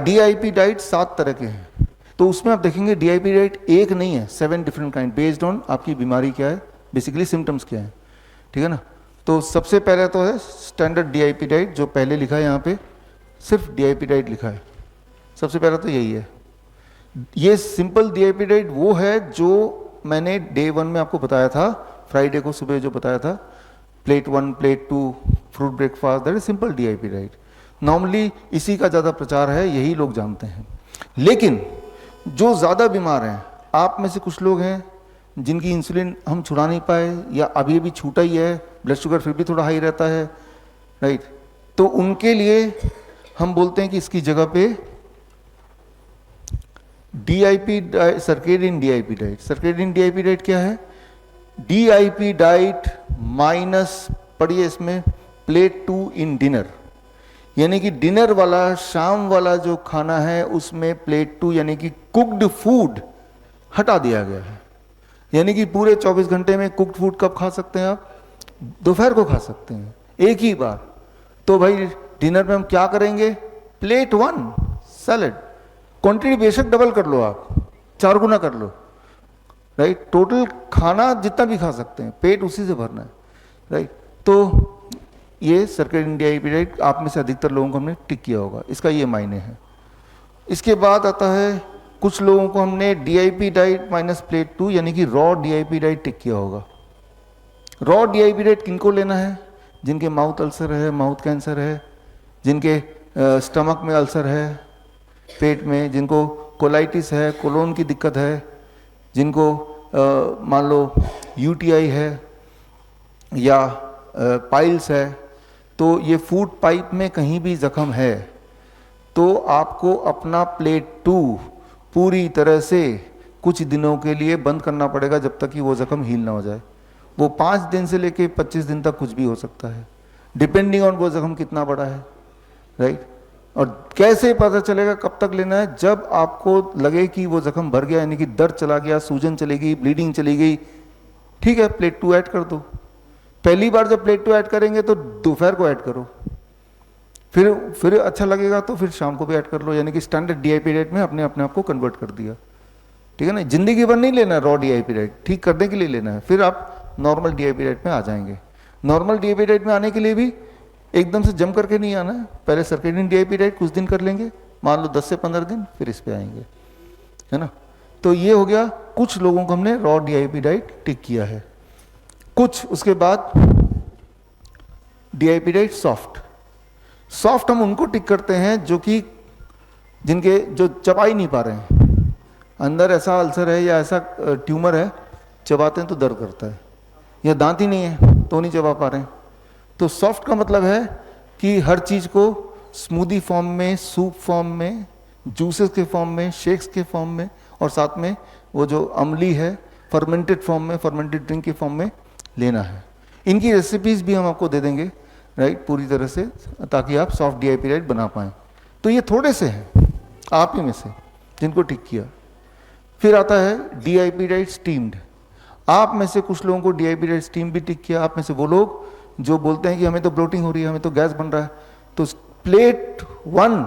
DIP diet 7 तरह के हैं, तो उसमें आप देखेंगे डीआईपी डाइट एक नहीं है, 7 डिफरेंट काइंड, बेस्ड ऑन आपकी बीमारी क्या है, बेसिकली सिम्टम्स क्या है, ठीक है ना। तो सबसे पहले तो है स्टैंडर्ड डीआईपी डाइट, जो पहले लिखा है यहाँ पे सिर्फ डीआईपी डाइट लिखा है, सबसे पहले तो यही है। ये सिंपल डीआईपी डाइट वो है जो मैंने डे 1 में आपको बताया था, फ्राइडे को सुबह जो बताया था, plate 1 plate 2 fruit breakfast, that is simple DIP diet. Normally इसी का ज़्यादा प्रचार है, यही लोग जानते हैं। लेकिन जो ज़्यादा बीमार हैं, आप में से कुछ लोग हैं जिनकी इंसुलिन हम छुड़ा नहीं पाए या अभी अभी छूटा ही है, ब्लड शुगर फिर भी थोड़ा हाई रहता है, राइट, तो उनके लिए हम बोलते हैं कि इसकी जगह पे DIP circadian DIP diet. Circadian DIP diet क्या है? डीआईपी डाइट माइनस, पढ़िए इसमें, प्लेट 2 इन डिनर, यानी कि डिनर वाला शाम वाला जो खाना है उसमें प्लेट 2 यानी कि कुक्ड फूड हटा दिया गया है। यानी कि पूरे 24 घंटे में कुक्ड फूड कब खा सकते हैं आप? दोपहर को खा सकते हैं एक ही बार। तो भाई डिनर में हम क्या करेंगे? प्लेट 1 सैलेड, क्वांटिटी बेशक डबल कर लो, आप 4 गुना कर लो, राइट, टोटल खाना जितना भी खा सकते हैं, पेट उसी से भरना है, राइट। तो ये सर्केडियन डीआईपी डाइट आप में से अधिकतर लोगों को हमने टिक किया होगा, इसका ये मायने है। इसके बाद आता है कुछ लोगों को हमने डीआईपी डाइट माइनस प्लेट 2 यानी कि रॉ डीआईपी डाइट टिक किया होगा। रॉ डीआईपी डाइट किनको लेना है? जिनके माउथ अल्सर है, माउथ कैंसर है, जिनके स्टमक में अल्सर है, पेट में, जिनको कोलाइटिस है, कोलोन की दिक्कत है, जिनको मान लो यूटीआई है या पाइल्स है, तो ये फूड पाइप में कहीं भी जख्म है तो आपको अपना प्लेट 2 पूरी तरह से कुछ दिनों के लिए बंद करना पड़ेगा, जब तक कि वो जख्म हील ना हो जाए। वो 5 दिन से लेके 25 दिन तक कुछ भी हो सकता है, डिपेंडिंग ऑन वो जख्म कितना बड़ा है, राइट। और कैसे पता चलेगा कब तक लेना है? जब आपको लगे कि वो जख्म भर गया, यानी कि दर्द चला गया, सूजन चली गई, ब्लीडिंग चली गई, ठीक है, प्लेट 2 ऐड कर दो। पहली बार जब प्लेट 2 ऐड करेंगे तो दोपहर को ऐड करो, फिर अच्छा लगेगा तो फिर शाम को भी ऐड कर लो, यानी कि स्टैंडर्ड डीआईपी डाइट में अपने आप को कन्वर्ट कर दिया, ठीक है ना। जिंदगी भर नहीं लेना रॉ डीआईपी डाइट, ठीक करने के लिए लेना है, फिर आप नॉर्मल डीआईपी डाइट में आ जाएंगे। नॉर्मल डीआईपी डाइट में आने के लिए भी एकदम से जम करके नहीं आना है, पहले सर्केडियन डीआईपी डाइट कुछ दिन कर लेंगे, मान लो 10 से 15 दिन, फिर इस पे आएंगे, है ना। तो ये हो गया, कुछ लोगों को हमने रॉ डीआईपी डाइट टिक किया है। कुछ उसके बाद डीआईपी डाइट सॉफ्ट हम उनको टिक करते हैं जो कि जिनके जो चबा ही नहीं पा रहे हैं, अंदर ऐसा अल्सर है या ऐसा ट्यूमर है, चबाते हैं तो दर्द करता है, या दांत ही नहीं है तो नहीं चबा पा रहे हैं। तो सॉफ्ट का मतलब है कि हर चीज़ को स्मूदी फॉर्म में, सूप फॉर्म में, जूसेस के फॉर्म में, शेक्स के फॉर्म में, और साथ में वो जो अमली है फर्मेंटेड फॉर्म में, फर्मेंटेड ड्रिंक के फॉर्म में लेना है। इनकी रेसिपीज़ भी हम आपको दे देंगे, राइट, पूरी तरह से, ताकि आप सॉफ्ट डीआईपी डाइट बना पाएँ। तो ये थोड़े से हैं आप ही में से जिनको टिक किया। फिर आता है डीआईपी डाइट स्टीम्ड। आप में से कुछ लोगों को डीआईपी डाइट स्टीम भी टिक किया। आप में से वो लोग जो बोलते हैं कि हमें तो ब्लोटिंग हो रही है, हमें तो गैस बन रहा है, तो प्लेट 1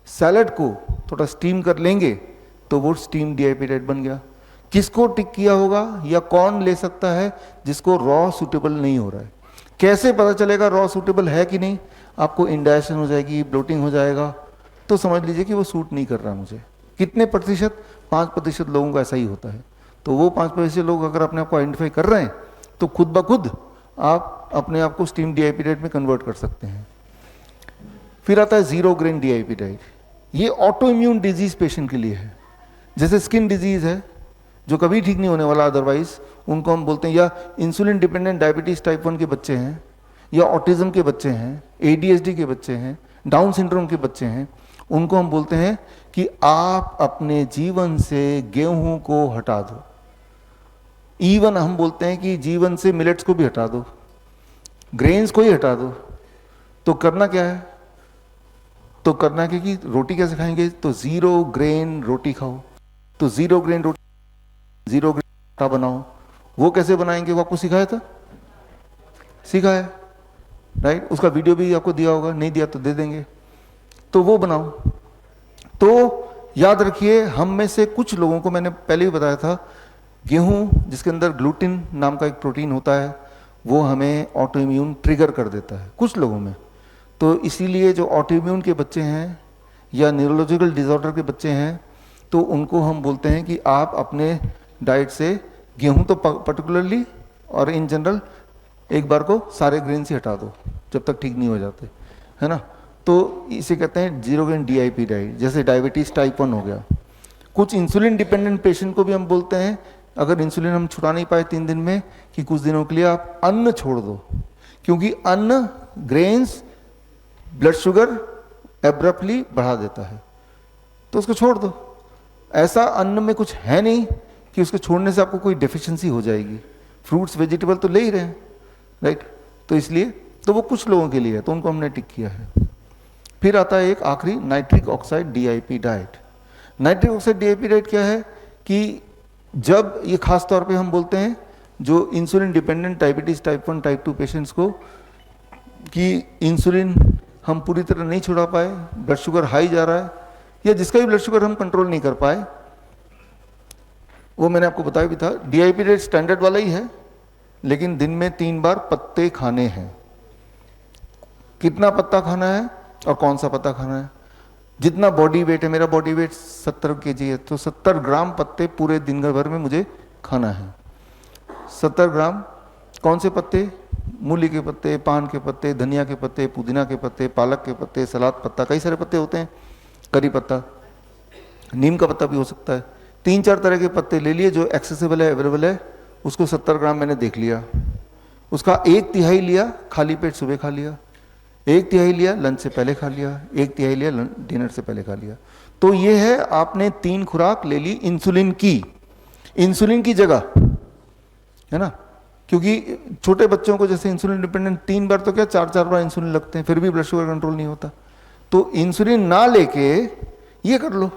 सैलड को थोड़ा स्टीम कर लेंगे तो वो स्टीम डीआईपी डाइट बन गया। किसको टिक किया होगा या कौन ले सकता है जिसको रॉ सूटेबल नहीं हो रहा है? कैसे पता चलेगा रॉ सूटेबल है कि नहीं? आपको इंडाइजेशन हो जाएगी, ब्लोटिंग हो जाएगा, तो समझ लीजिए कि वो सूट नहीं कर रहा मुझे। कितने प्रतिशत? 5% लोगों का ऐसा ही होता है। तो वो 5% लोग अगर अपने आप को आइडेंटिफाई कर रहे हैं तो खुद ब खुद आप अपने आप को स्टीम डीआईपी डाइट में कन्वर्ट कर सकते हैं। फिर आता है 0 ग्रेन डीआईपी डाइट। ये ऑटो इम्यून डिजीज पेशेंट के लिए है, जैसे स्किन डिजीज है जो कभी ठीक नहीं होने वाला अदरवाइज, उनको हम बोलते हैं, या इंसुलिन डिपेंडेंट डायबिटीज टाइप 1 के बच्चे हैं, या ऑटिज्म के बच्चे हैं, एडीएचडी के बच्चे हैं, डाउन सिंड्रोम के बच्चे हैं, उनको हम बोलते हैं कि आप अपने जीवन से गेहूं को हटा दो। इवन हम बोलते हैं कि जीवन से मिलेट्स को भी हटा दो, ग्रेन्स को ही हटा दो। तो करना क्या है? तो करना है कि रोटी कैसे खाएंगे? तो 0 ग्रेन रोटी खाओ। तो 0 ग्रेन रोटी, 0 ग्रेन आटा बनाओ। वो कैसे बनाएंगे वो आपको सिखाया था? सिखाया, राइट। उसका वीडियो भी आपको दिया होगा, नहीं दिया तो दे देंगे। तो वो बनाओ, तो याद रखिए, हम में से कुछ लोगों को मैंने पहले भी बताया था, गेहूं जिसके अंदर ग्लूटिन नाम का एक प्रोटीन होता है, वो हमें ऑटो इम्यून ट्रिगर कर देता है कुछ लोगों में। तो इसीलिए जो ऑटो इम्यून के बच्चे हैं या न्यूरोलॉजिकल डिसऑर्डर के बच्चे हैं, तो उनको हम बोलते हैं कि आप अपने डाइट से गेहूं तो पर्टिकुलरली और इन जनरल एक बार को सारे ग्रेन से हटा दो जब तक ठीक नहीं हो जाते, है ना। तो इसे कहते हैं जीरो ग्रेन DIP डाइट। जैसे डायबिटीज़ टाइप 1 हो गया, कुछ इंसुलिन डिपेंडेंट पेशेंट को भी हम बोलते हैं, अगर इंसुलिन हम छुड़ा नहीं पाए 3 दिन में, कि कुछ दिनों के लिए आप अन्न छोड़ दो, क्योंकि अन्न ग्रेन्स ब्लड शुगर एब्रप्टली बढ़ा देता है, तो उसको छोड़ दो। ऐसा अन्न में कुछ है नहीं कि उसको छोड़ने से आपको कोई डेफिशिएंसी हो जाएगी। फ्रूट्स वेजिटेबल तो ले ही रहे हैं, राइट। तो इसलिए तो वो कुछ लोगों के लिए है, तो उनको हमने टिक किया है। फिर आता है एक आखिरी nitric oxide DIP diet. Nitric oxide DIP diet क्या है कि जब ये खास तौर पे हम बोलते हैं जो insulin dependent diabetes type 1 type 2 patients को, कि इंसुलिन हम पूरी तरह नहीं छुड़ा पाए, ब्लड शुगर हाई जा रहा है, या जिसका भी ब्लड शुगर हम कंट्रोल नहीं कर पाए, वो मैंने आपको बताया भी था। DIP डाइट स्टैंडर्ड वाला ही है, लेकिन दिन में 3 बार पत्ते खाने हैं। कितना पत्ता खाना है और कौन सा पत्ता खाना है? जितना बॉडी वेट है, मेरा बॉडी वेट 70 kg है, तो 70 ग्राम पत्ते पूरे दिन भर में मुझे खाना है। 70 ग्राम कौन से पत्ते? मूली के पत्ते, पान के पत्ते, धनिया के पत्ते, पुदीना के पत्ते, पालक के पत्ते, सलाद पत्ता, कई सारे पत्ते होते हैं, करी पत्ता, नीम का पत्ता भी हो सकता है। 3-4 तरह के पत्ते ले लिए जो एक्सेसिबल है, अवेलेबल है, उसको 70 ग्राम मैंने देख लिया। उसका 1/3 लिया खाली पेट सुबह खा लिया, 1/3 लिया लंच से पहले खा लिया, 1/3 लिया डिनर से पहले खा लिया। तो ये है, आपने 3 खुराक ले ली इंसुलिन की जगह, है ना। क्योंकि छोटे बच्चों को जैसे इंसुलिन डिपेंडेंट 3 बार तो क्या 4-4 बार इंसुलिन लगते हैं, फिर भी ब्लड शुगर कंट्रोल नहीं होता। तो इंसुलिन ना लेके ये कर लो,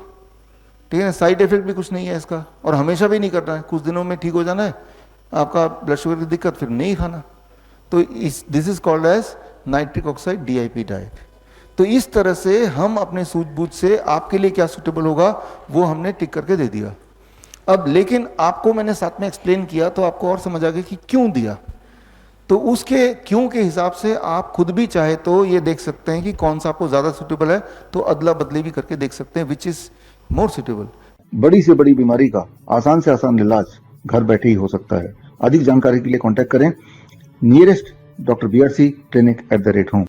ठीक है। साइड इफेक्ट भी कुछ नहीं है इसका, और हमेशा भी नहीं करना है, कुछ दिनों में ठीक हो जाना है आपका ब्लड शुगर की दिक्कत, फिर नहीं खाना। तो this is called as nitric oxide DIP diet. तो इस तरह से हम अपने सूझबूझ से आपके लिए क्या सूटेबल होगा वो हमने टिक करके दे दिया। अब लेकिन आपको मैंने साथ में एक्सप्लेन किया तो आपको और समझ आ गया कि क्यों दिया। तो उसके क्यों के हिसाब से आप खुद भी चाहे तो ये देख सकते हैं कि कौन सा आपको ज्यादा सूटेबल है, तो अदला बदली भी करके देख सकते हैं विच इज मोर सूटेबल। बड़ी से बड़ी बीमारी का आसान से आसान इलाज घर बैठे ही हो सकता है। अधिक जानकारी के लिए कांटेक्ट करें nearest Dr. BRC clinic @ home।